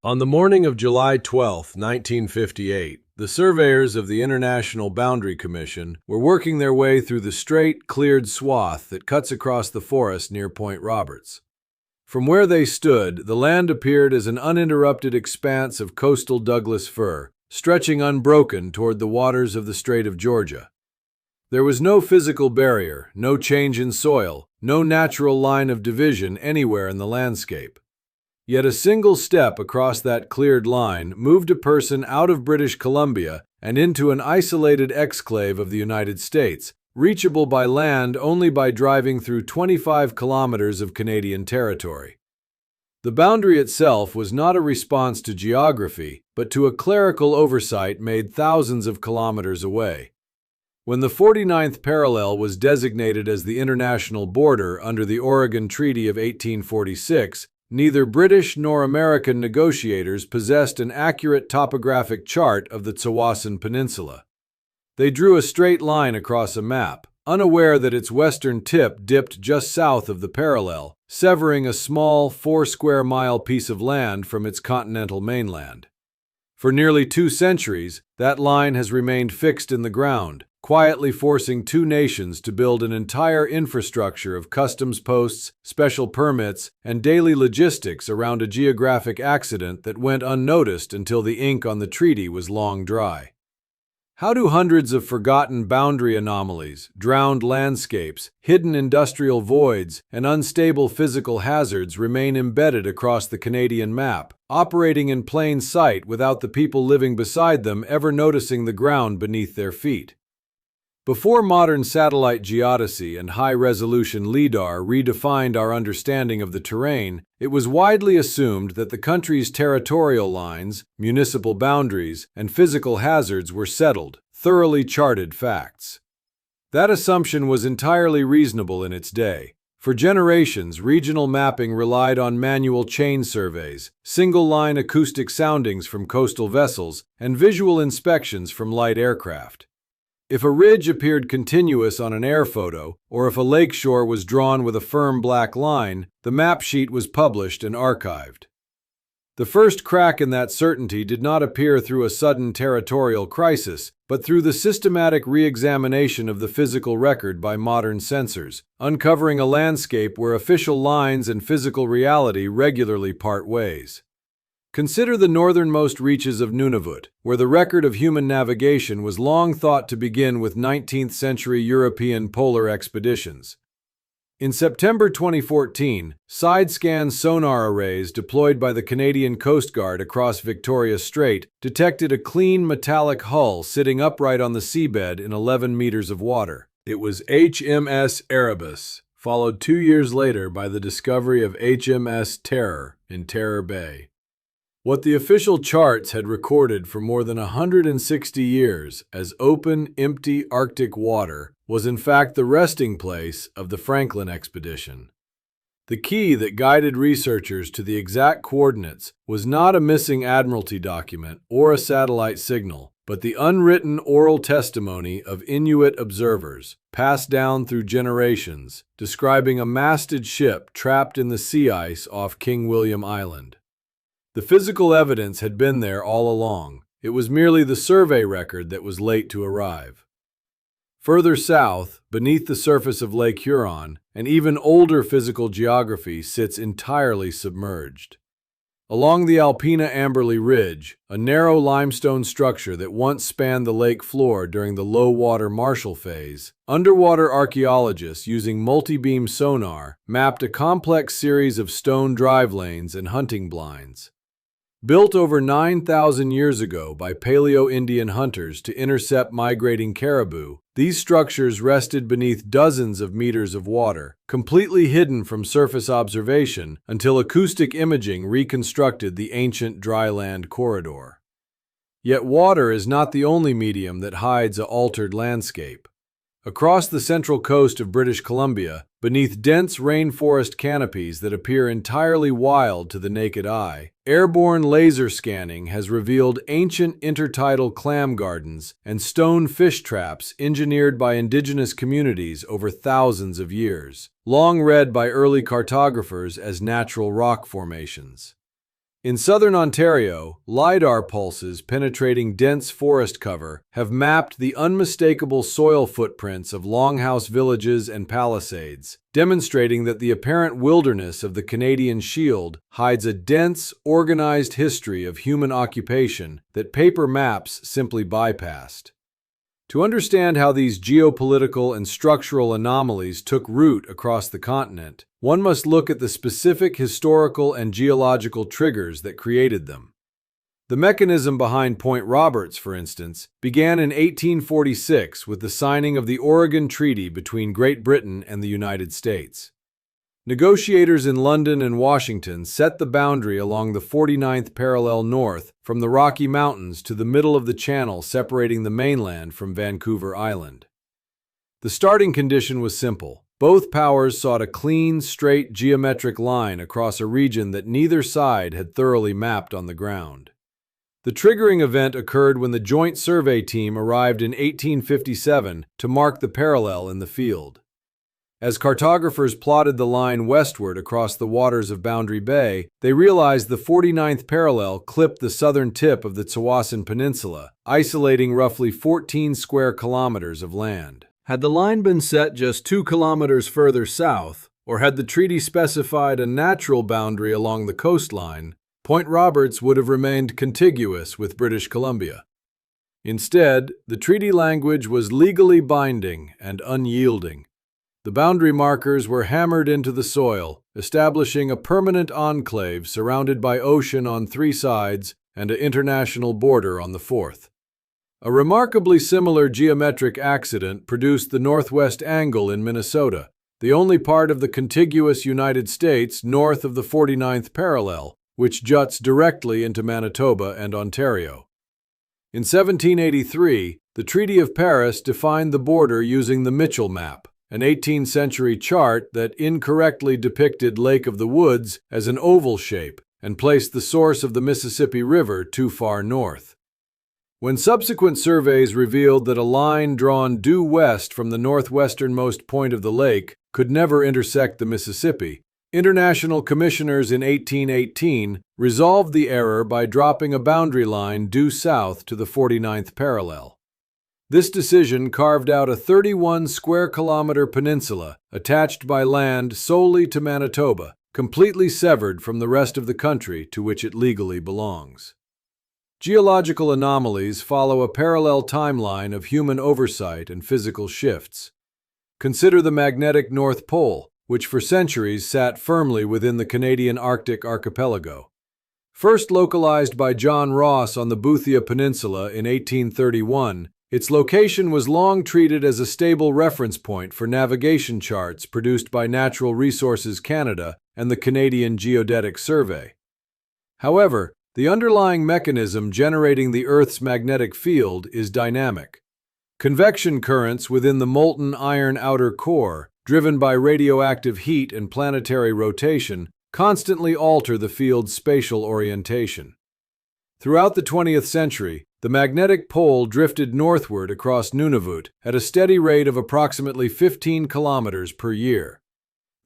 On the morning of July 12, 1958, the surveyors of the International Boundary Commission were working their way through the straight, cleared swath that cuts across the forest near Point Roberts. From where they stood, the land appeared as an uninterrupted expanse of coastal Douglas fir, stretching unbroken toward the waters of the Strait of Georgia. There was no physical barrier, no change in soil, no natural line of division anywhere in the landscape. Yet a single step across that cleared line moved a person out of British Columbia and into an isolated exclave of the United States, reachable by land only by driving through 25 kilometers of Canadian territory. The boundary itself was not a response to geography, but to a clerical oversight made thousands of kilometers away. When the 49th parallel was designated as the international border under the Oregon Treaty of 1846, neither British nor American negotiators possessed an accurate topographic chart of the Tsawwassen Peninsula. They drew a straight line across a map, unaware that its western tip dipped just south of the parallel, severing a small 4-square-mile piece of land from its continental mainland. For nearly 2 centuries, that line has remained fixed in the ground, quietly forcing 2 nations to build an entire infrastructure of customs posts, special permits, and daily logistics around a geographic accident that went unnoticed until the ink on the treaty was long dry. How do hundreds of forgotten boundary anomalies, drowned landscapes, hidden industrial voids, and unstable physical hazards remain embedded across the Canadian map, operating in plain sight without the people living beside them ever noticing the ground beneath their feet? Before modern satellite geodesy and high-resolution LIDAR redefined our understanding of the terrain, it was widely assumed that the country's territorial lines, municipal boundaries, and physical hazards were settled, thoroughly charted facts. That assumption was entirely reasonable in its day. For generations, regional mapping relied on manual chain surveys, single-line acoustic soundings from coastal vessels, and visual inspections from light aircraft. If a ridge appeared continuous on an air photo, or if a lakeshore was drawn with a firm black line, the map sheet was published and archived. The first crack in that certainty did not appear through a sudden territorial crisis, but through the systematic re-examination of the physical record by modern sensors, uncovering a landscape where official lines and physical reality regularly part ways. Consider the northernmost reaches of Nunavut, where the record of human navigation was long thought to begin with 19th-century European polar expeditions. In September 2014, side-scan sonar arrays deployed by the Canadian Coast Guard across Victoria Strait detected a clean metallic hull sitting upright on the seabed in 11 meters of water. It was HMS Erebus, followed 2 years later by the discovery of HMS Terror in Terror Bay. What the official charts had recorded for more than 160 years as open, empty Arctic water was in fact the resting place of the Franklin expedition. The key that guided researchers to the exact coordinates was not a missing Admiralty document or a satellite signal, but the unwritten oral testimony of Inuit observers, passed down through generations, describing a masted ship trapped in the sea ice off King William Island. The physical evidence had been there all along. It was merely the survey record that was late to arrive. Further south, beneath the surface of Lake Huron, an even older physical geography sits entirely submerged. Along the Alpena-Amberley Ridge, a narrow limestone structure that once spanned the lake floor during the low-water Marshall phase, underwater archaeologists using multi-beam sonar mapped a complex series of stone drive lanes and hunting blinds. Built over 9,000 years ago by Paleo-Indian hunters to intercept migrating caribou, these structures rested beneath dozens of meters of water, completely hidden from surface observation until acoustic imaging reconstructed the ancient dryland corridor. Yet water is not the only medium that hides an altered landscape. Across the central coast of British Columbia, beneath dense rainforest canopies that appear entirely wild to the naked eye, airborne laser scanning has revealed ancient intertidal clam gardens and stone fish traps engineered by indigenous communities over thousands of years, long read by early cartographers as natural rock formations. In southern Ontario, LiDAR pulses penetrating dense forest cover have mapped the unmistakable soil footprints of longhouse villages and palisades, demonstrating that the apparent wilderness of the Canadian Shield hides a dense, organized history of human occupation that paper maps simply bypassed. To understand how these geopolitical and structural anomalies took root across the continent, one must look at the specific historical and geological triggers that created them. The mechanism behind Point Roberts, for instance, began in 1846 with the signing of the Oregon Treaty between Great Britain and the United States. Negotiators in London and Washington set the boundary along the 49th parallel north from the Rocky Mountains to the middle of the channel separating the mainland from Vancouver Island. The starting condition was simple. Both powers sought a clean, straight geometric line across a region that neither side had thoroughly mapped on the ground. The triggering event occurred when the Joint Survey Team arrived in 1857 to mark the parallel in the field. As cartographers plotted the line westward across the waters of Boundary Bay, they realized the 49th parallel clipped the southern tip of the Tsawwassen Peninsula, isolating roughly 14 square kilometers of land. Had the line been set just 2 kilometers further south, or had the treaty specified a natural boundary along the coastline, Point Roberts would have remained contiguous with British Columbia. Instead, the treaty language was legally binding and unyielding. The boundary markers were hammered into the soil, establishing a permanent enclave surrounded by ocean on 3 sides and an international border on the 4th. A remarkably similar geometric accident produced the northwest angle in Minnesota, the only part of the contiguous United States north of the 49th parallel, which juts directly into Manitoba and Ontario. In 1783, the Treaty of Paris defined the border using the Mitchell map, an 18th century chart that incorrectly depicted Lake of the Woods as an oval shape and placed the source of the Mississippi River too far north. When subsequent surveys revealed that a line drawn due west from the northwesternmost point of the lake could never intersect the Mississippi, international commissioners in 1818 resolved the error by dropping a boundary line due south to the 49th parallel. This decision carved out a 31 square kilometer peninsula attached by land solely to Manitoba, completely severed from the rest of the country to which it legally belongs. Geological anomalies follow a parallel timeline of human oversight and physical shifts. Consider the magnetic North Pole, which for centuries sat firmly within the Canadian Arctic archipelago. First localized by John Ross on the Boothia Peninsula in 1831, its location was long treated as a stable reference point for navigation charts produced by Natural Resources Canada and the Canadian Geodetic Survey. However, the underlying mechanism generating the Earth's magnetic field is dynamic. Convection currents within the molten iron outer core, driven by radioactive heat and planetary rotation, constantly alter the field's spatial orientation. Throughout the 20th century, the magnetic pole drifted northward across Nunavut at a steady rate of approximately 15 kilometers per year.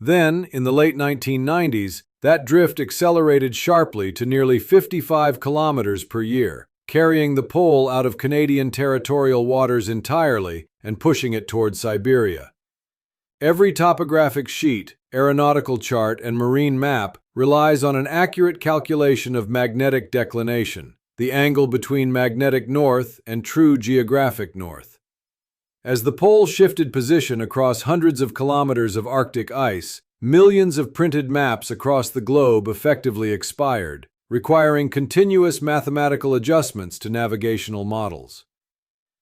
Then, in the late 1990s, that drift accelerated sharply to nearly 55 kilometers per year, carrying the pole out of Canadian territorial waters entirely and pushing it toward Siberia. Every topographic sheet, aeronautical chart, and marine map relies on an accurate calculation of magnetic declination, the angle between magnetic north and true geographic north. As the pole shifted position across hundreds of kilometers of Arctic ice, millions of printed maps across the globe effectively expired, requiring continuous mathematical adjustments to navigational models.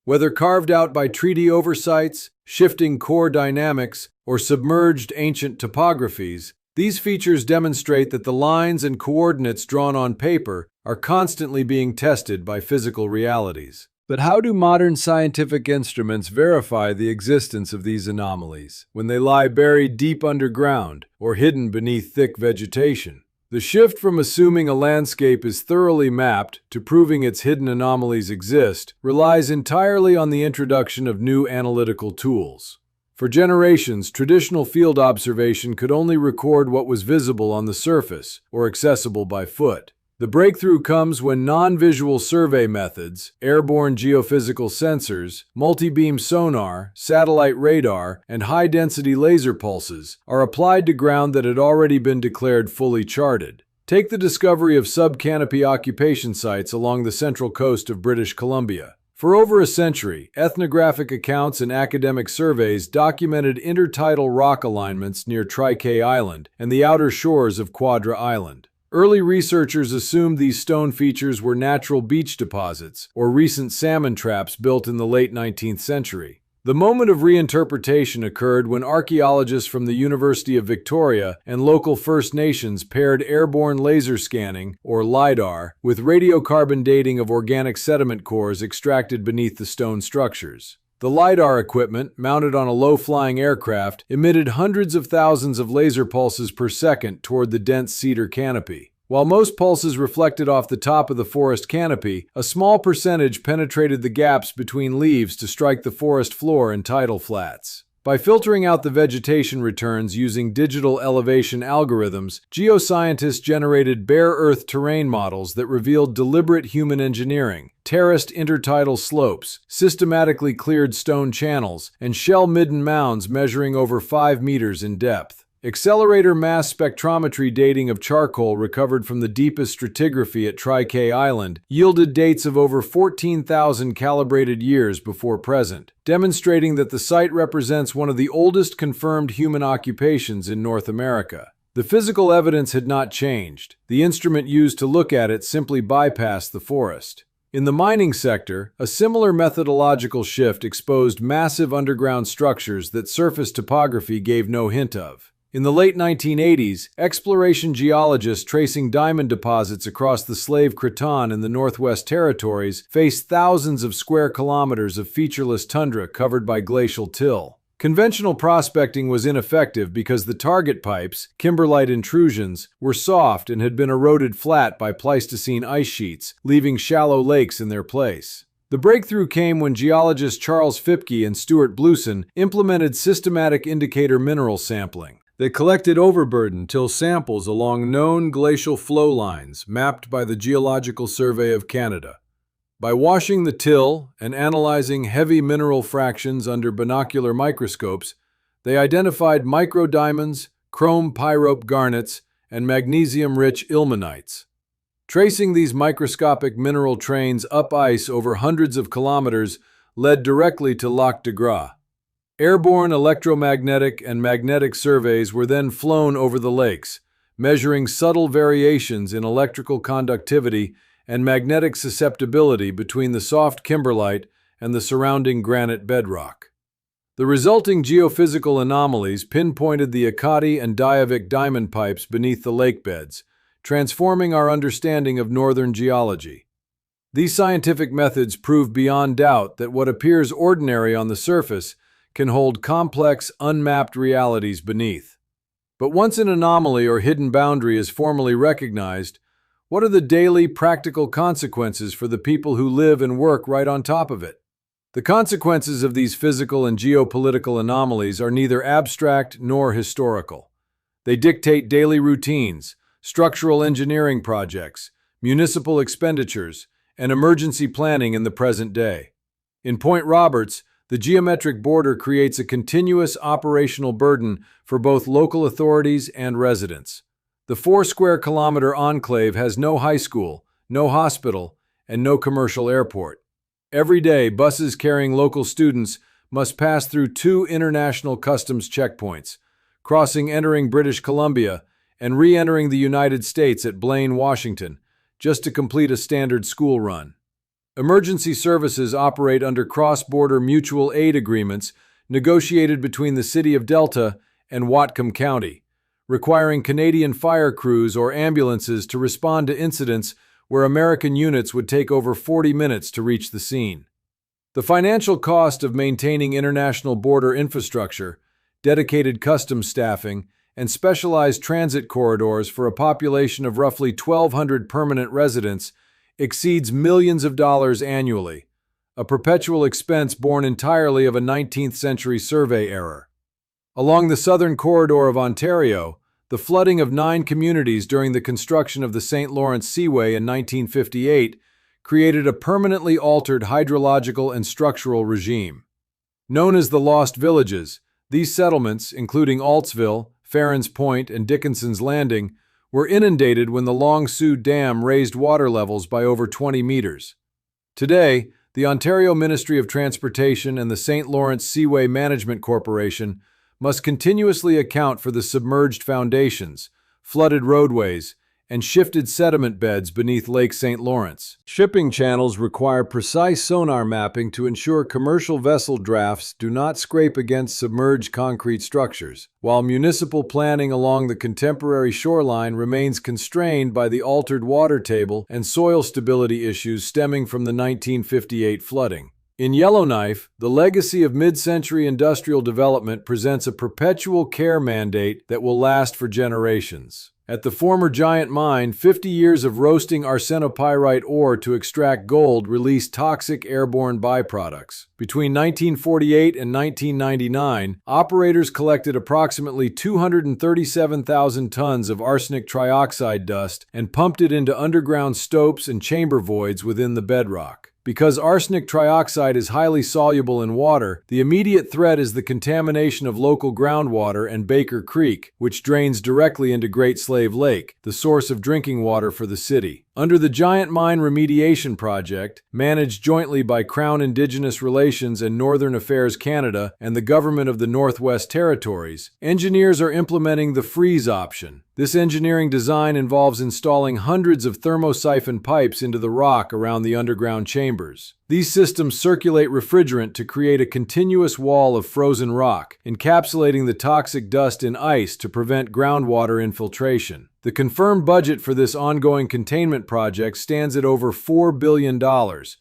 Whether carved out by treaty oversights, shifting core dynamics, or submerged ancient topographies, these features demonstrate that the lines and coordinates drawn on paper are constantly being tested by physical realities. But how do modern scientific instruments verify the existence of these anomalies when they lie buried deep underground or hidden beneath thick vegetation? The shift from assuming a landscape is thoroughly mapped to proving its hidden anomalies exist relies entirely on the introduction of new analytical tools. For generations, traditional field observation could only record what was visible on the surface or accessible by foot. The breakthrough comes when non-visual survey methods, airborne geophysical sensors, multi-beam sonar, satellite radar, and high-density laser pulses are applied to ground that had already been declared fully charted. Take the discovery of sub-canopy occupation sites along the central coast of British Columbia. For over a century, ethnographic accounts and academic surveys documented intertidal rock alignments near Tri-K Island and the outer shores of Quadra Island. Early researchers assumed these stone features were natural beach deposits or recent salmon traps built in the late 19th century. The moment of reinterpretation occurred when archaeologists from the University of Victoria and local First Nations paired airborne laser scanning, or LIDAR, with radiocarbon dating of organic sediment cores extracted beneath the stone structures. The LIDAR equipment, mounted on a low-flying aircraft, emitted hundreds of thousands of laser pulses per second toward the dense cedar canopy. While most pulses reflected off the top of the forest canopy, a small percentage penetrated the gaps between leaves to strike the forest floor and tidal flats. By filtering out the vegetation returns using digital elevation algorithms, geoscientists generated bare earth terrain models that revealed deliberate human engineering, terraced intertidal slopes, systematically cleared stone channels, and shell-midden mounds measuring over 5 meters in depth. Accelerator mass spectrometry dating of charcoal recovered from the deepest stratigraphy at Tri-K Island yielded dates of over 14,000 calibrated years before present, demonstrating that the site represents one of the oldest confirmed human occupations in North America. The physical evidence had not changed. The instrument used to look at it simply bypassed the forest. In the mining sector, a similar methodological shift exposed massive underground structures that surface topography gave no hint of. In the late 1980s, exploration geologists tracing diamond deposits across the Slave Craton in the Northwest Territories faced thousands of square kilometers of featureless tundra covered by glacial till. Conventional prospecting was ineffective because the target pipes, kimberlite intrusions, were soft and had been eroded flat by Pleistocene ice sheets, leaving shallow lakes in their place. The breakthrough came when geologists Charles Fipke and Stuart Blusen implemented systematic indicator mineral sampling. They collected overburden till samples along known glacial flow lines mapped by the Geological Survey of Canada. By washing the till and analyzing heavy mineral fractions under binocular microscopes, they identified microdiamonds, chrome pyrope garnets, and magnesium-rich ilmenites. Tracing these microscopic mineral trains up ice over hundreds of kilometers led directly to Lac de Gras. Airborne electromagnetic and magnetic surveys were then flown over the lakes, measuring subtle variations in electrical conductivity and magnetic susceptibility between the soft kimberlite and the surrounding granite bedrock. The resulting geophysical anomalies pinpointed the Akati and Diavik diamond pipes beneath the lake beds, transforming our understanding of northern geology. These scientific methods prove beyond doubt that what appears ordinary on the surface can hold complex, unmapped realities beneath. But once an anomaly or hidden boundary is formally recognized, what are the daily, practical consequences for the people who live and work right on top of it? The consequences of these physical and geopolitical anomalies are neither abstract nor historical. They dictate daily routines, structural engineering projects, municipal expenditures, and emergency planning in the present day. In Point Roberts, the geometric border creates a continuous operational burden for both local authorities and residents. The 4-square-kilometer enclave has no high school, no hospital, and no commercial airport. Every day, buses carrying local students must pass through 2 international customs checkpoints, crossing entering British Columbia and re-entering the United States at Blaine, Washington, just to complete a standard school run. Emergency services operate under cross-border mutual aid agreements negotiated between the City of Delta and Whatcom County, requiring Canadian fire crews or ambulances to respond to incidents where American units would take over 40 minutes to reach the scene. The financial cost of maintaining international border infrastructure, dedicated customs staffing, and specialized transit corridors for a population of roughly 1,200 permanent residents exceeds millions of dollars annually, a perpetual expense born entirely of a 19th century survey error. Along the southern corridor of Ontario, The flooding of 9 communities during the construction of the St. Lawrence Seaway in 1958 created a permanently altered hydrological and structural regime. Known as the Lost Villages, these settlements, including Altsville, Farrens Point, and Dickinson's Landing, were inundated when the Long Sault Dam raised water levels by over 20 meters. Today, the Ontario Ministry of Transportation and the St. Lawrence Seaway Management Corporation must continuously account for the submerged foundations, flooded roadways, and shifted sediment beds beneath Lake St. Lawrence. Shipping channels require precise sonar mapping to ensure commercial vessel drafts do not scrape against submerged concrete structures, while municipal planning along the contemporary shoreline remains constrained by the altered water table and soil stability issues stemming from the 1958 flooding. In Yellowknife, the legacy of mid-century industrial development presents a perpetual care mandate that will last for generations. At the former Giant Mine, 50 years of roasting arsenopyrite ore to extract gold released toxic airborne byproducts. Between 1948 and 1999, operators collected approximately 237,000 tons of arsenic trioxide dust and pumped it into underground stopes and chamber voids within the bedrock. Because arsenic trioxide is highly soluble in water, the immediate threat is the contamination of local groundwater and Baker Creek, which drains directly into Great Slave Lake, the source of drinking water for the city. Under the Giant Mine Remediation Project, managed jointly by Crown Indigenous Relations and Northern Affairs Canada and the Government of the Northwest Territories, engineers are implementing the freeze option. This engineering design involves installing hundreds of thermosiphon pipes into the rock around the underground chambers. These systems circulate refrigerant to create a continuous wall of frozen rock, encapsulating the toxic dust in ice to prevent groundwater infiltration. The confirmed budget for this ongoing containment project stands at over $4 billion,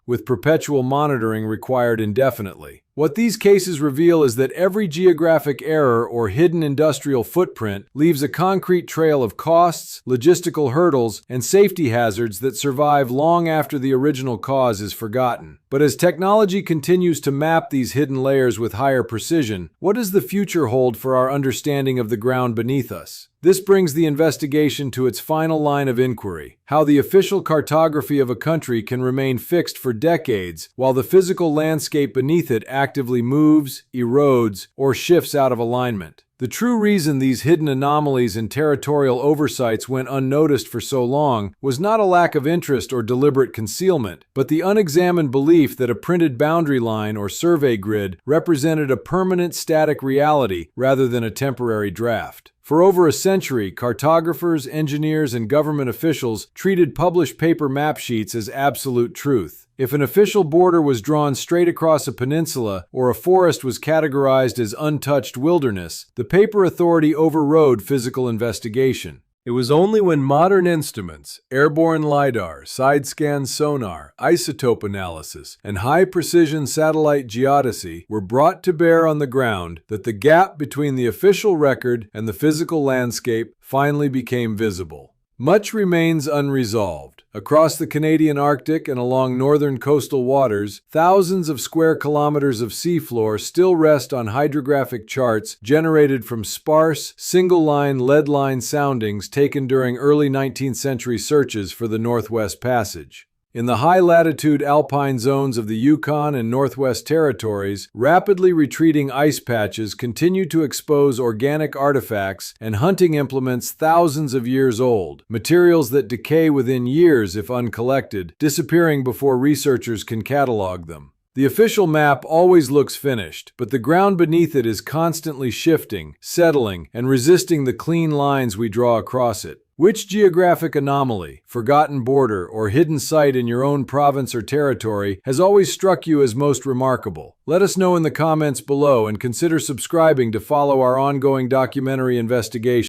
with perpetual monitoring required indefinitely. What these cases reveal is that every geographic error or hidden industrial footprint leaves a concrete trail of costs, logistical hurdles, and safety hazards that survive long after the original cause is forgotten. But as technology continues to map these hidden layers with higher precision, what does the future hold for our understanding of the ground beneath us? This brings the investigation to its final line of inquiry: how the official cartography of a country can remain fixed for decades while the physical landscape beneath it actively moves, erodes, or shifts out of alignment. The true reason these hidden anomalies and territorial oversights went unnoticed for so long was not a lack of interest or deliberate concealment, but the unexamined belief that a printed boundary line or survey grid represented a permanent static reality rather than a temporary draft. For over a century, cartographers, engineers, and government officials treated published paper map sheets as absolute truth. If an official border was drawn straight across a peninsula or a forest was categorized as untouched wilderness, the paper authority overrode physical investigation. It was only when modern instruments, airborne LiDAR, side-scan sonar, isotope analysis, and high-precision satellite geodesy were brought to bear on the ground that the gap between the official record and the physical landscape finally became visible. Much remains unresolved. Across the Canadian Arctic and along northern coastal waters, thousands of square kilometers of seafloor still rest on hydrographic charts generated from sparse, single-line lead-line soundings taken during early 19th century searches for the Northwest Passage. In the high-latitude alpine zones of the Yukon and Northwest Territories, rapidly retreating ice patches continue to expose organic artifacts and hunting implements thousands of years old, materials that decay within years if uncollected, disappearing before researchers can catalog them. The official map always looks finished, but the ground beneath it is constantly shifting, settling, and resisting the clean lines we draw across it. Which geographic anomaly, forgotten border, or hidden site in your own province or territory has always struck you as most remarkable? Let us know in the comments below and consider subscribing to follow our ongoing documentary investigation.